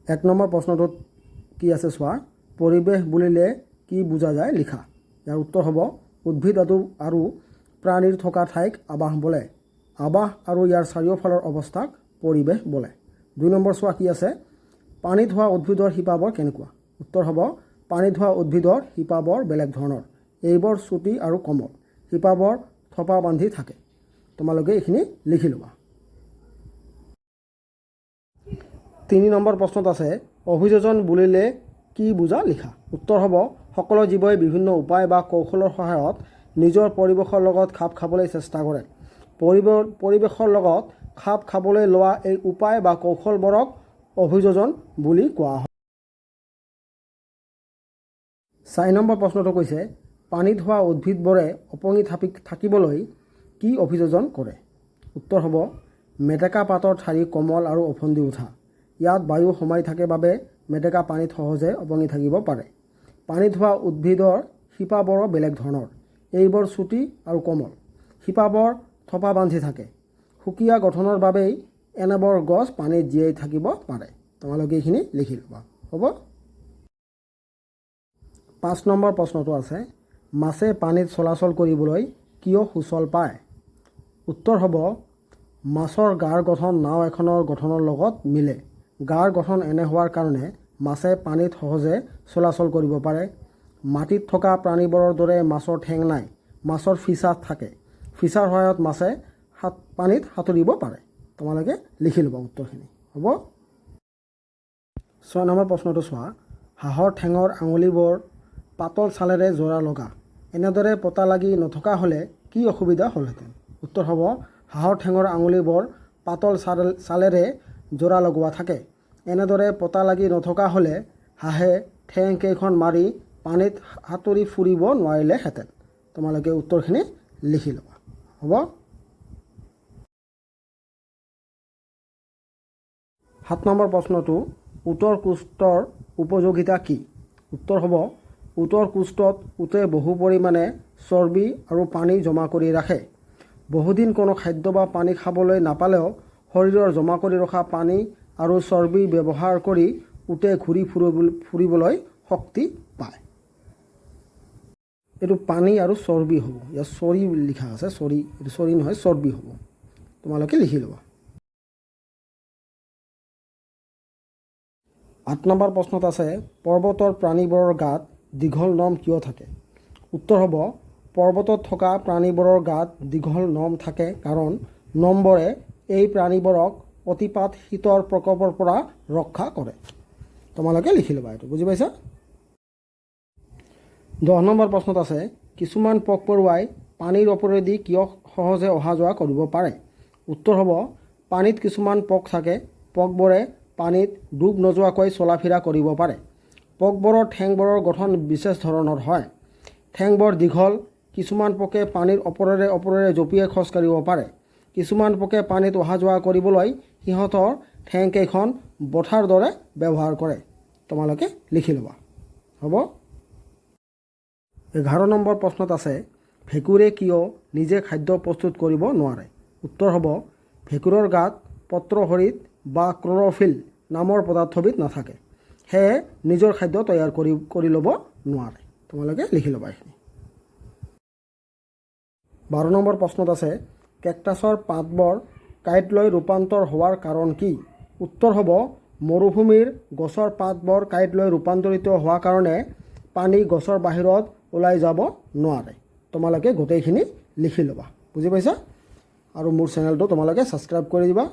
1 number প্ৰশ্নটোত কি আছে চোৱা, পৰিৱেশ বুলিলে কি বুজা যায় লিখা। ইয়াৰ উত্তৰ হ'ব উদ্ভিদ আৰু প্ৰাণীৰ থকা ঠাইক আৱাস বোলে। আৱাস আৰু ইয়াৰ চাৰিওফালৰ অৱস্থাক পৰিৱেশ বোলে। 2 নম্বৰ চোৱা কি আছে, পানীত হোৱা উদ্ভিদৰ শিপাবোৰ কেনেকুৱা। উত্তৰ হ'ব পানীত হোৱা উদ্ভিদৰ শিপাবোৰ বেলেগ ধৰণৰ। এইবোৰ চুটি আৰু কোমল, শিপাবোৰ থোপা বান্ধি থাকে। তোমালোকে এইখিনি লিখি ল'বা। 3 নম্বৰ প্ৰশ্নত আছে অভিযোজন বুলিলে কি বুজা লিখা। উত্তৰ হ'ব সকলো জীৱই বিভিন্ন উপায় বা কৌশলৰ সহায়ত নিজৰ পৰিৱেশৰ লগত খাপ খাবলৈ চেষ্টা কৰে। পৰিৱেশৰ লগত খাপ খাবলৈ লোৱা এই উপায় বা কৌশলবোৰক অভিযোজন বুলি কোৱা হয়। 4 নম্বৰ প্ৰশ্নটো কৈছে পানীত হোৱা উদ্ভিদবোৰে ওপঙি থাকিবলৈ কি অভিযোজন কৰে। উত্তৰ হ'ব মেটেকা পাতৰ ঠাৰি কোমল আৰু ওফন্দি উঠা। ইয়াত বায়ু সোমাই থাকে বাবে মেটেকা পানীত সহজে ওপঙি থাকিব পাৰে। পানীত হোৱা উদ্ভিদৰ শিপাবোৰো বেলেগ ধৰণৰ। এইবোৰ চুটি আৰু কোমল, শিপাবোৰ থোপা বান্ধি থাকে। সুকীয়া গঠনৰ বাবেই এনেবোৰ গছ পানীত জীয়াই থাকিব পাৰে। তোমালোকে এইখিনি লিখি ল'বা। হ'ব। 5 নম্বৰ প্ৰশ্নটো আছে মাছে পানীত চলাচল কৰিবলৈ কিয় সুচল পায়। উত্তৰ হ'ব মাছৰ গাৰ গঠন নাও এখনৰ গঠনৰ লগত মিলে। গাৰ গঠন এনে হোৱাৰ কাৰণে মাছে পানীত সহজে চলাচল কৰিব পাৰে। মাটিত থকা প্ৰাণীবোৰৰ দৰে মাছৰ ঠেং নাই, মাছৰ ফিছা থাকে। ফিছাৰ সহায়ত মাছে পানীত সাঁতুৰিব পাৰে। তোমালোকে লিখি ল'বা উত্তৰখিনি। হ'ব। 6 নম্বৰ প্ৰশ্নটো চোৱা, হাঁহৰ ঠেঙৰ আঙুলিবোৰ পাতল ছালেৰে জোৰা লগা। এনেদৰে পতা লাগি নথকা হ'লে কি অসুবিধা হ'লহেঁতেন। উত্তৰ হ'ব হাঁহৰ ঠেঙৰ আঙুলিবোৰ পাতল ছালেৰে জোৰা লগোৱা থাকে। এনেদৰে পতা লাগি নথকা হ'লে হাঁহে ঠেং কেইখন মাৰি পানীত সাঁতুৰি ফুৰিব নোৱাৰিলেহেঁতেন। তোমালোকে উত্তৰখিনি লিখি ল'বা। হ'ব। 7 নম্বৰ প্ৰশ্নটো উটৰ কোষ্টৰ উপযোগিতা কি। উত্তৰ হ'ব উটৰ কোষ্টত উটে বহু পৰিমাণে চৰ্বি আৰু পানী জমা কৰি ৰাখে। বহুদিন কোনো খাদ্য বা পানী খাবলৈ নাপালেও শৰীৰৰ জমা কৰি ৰখা পানী আৰু চৰ্বি ব্যৱহাৰ কৰি উটে ঘূৰি ফুৰিবলৈ শক্তি পায়। এইটো পানী আৰু চৰ্বি হ'ব। ইয়াত চৰি লিখা আছে, এইটো চৰি নহয় চৰ্বি হ'ব। তোমালোকে লিখি ল'বা। 8 নম্বৰ প্ৰশ্নত আছে পৰ্বতৰ প্ৰাণীবোৰৰ গাত দীঘল নম কিয় থাকে। উত্তৰ হ'ব পৰ্বতত থকা প্ৰাণীবোৰৰ গাত দীঘল নম থাকে কাৰণ নমবোৰে এই প্ৰাণীবোৰক অতিপাত শীতৰ প্ৰকোপৰ পৰা ৰক্ষা কৰে। তোমালোকে লিখি ল'বা। এইটো বুজি পাইছা। 10 নম্বৰ প্ৰশ্নত আছে কিছুমান পোক পৰুৱাই পানীৰ ওপৰেদি কিয় সহজে অহা যোৱা কৰিব পাৰে। উত্তৰ হ'ব পানীত কিছুমান পোক থাকে। পোকবোৰে পানীত ডুব নোযোৱাকৈ চলা ফিৰা কৰিব পাৰে। পোকবোৰৰ ঠেংবোৰৰ গঠন বিশেষ ধৰণৰ হয়। ঠেংবোৰ দীঘল। কিছুমান পোকে পানীৰ ওপৰেৰে জঁপিয়াই খোজ কাঢ়িব পাৰে। কিছুমান পোকে পানীত অহা যোৱা কৰিবলৈ সিহঁতৰ ঠেংকেইখন বঠাৰ দৰে ব্যৱহাৰ কৰে। তোমালোকে লিখি ল'বা। হ'ব। 11 নম্বৰ প্ৰশ্নত আছে ভেঁকুৰে কিয় নিজে খাদ্য প্ৰস্তুত কৰিব নোৱাৰে। উত্তৰ হ'ব ভেঁকুৰৰ গাত পত্ৰহৰিত বা ক্লৰ'ফিল নামৰ পদাৰ্থবিধ নাথাকে। সেয়ে নিজৰ খাদ্য তৈয়াৰ কৰি ল'ব নোৱাৰে। তোমালোকে লিখি ল'বা এইখিনি। 12 নম্বৰ প্ৰশ্নত আছে কেকটাছৰ পাতবোৰ কাঁইটলৈ ৰূপান্তৰ হোৱাৰ কাৰণ কি। উত্তৰ হ'ব মৰুভূমিৰ গছৰ পাতবোৰ কাঁইটলৈ ৰূপান্তৰিত হোৱাৰ কাৰণে পানী গছৰ বাহিৰত ওলাই যাব নোৱাৰে। তোমালোকে গোটেইখিনি লিখি ল'বা। বুজি পাইছা। আৰু মোৰ চেনেলটো তোমালোকে ছাবস্ক্ৰাইব কৰি দিবা।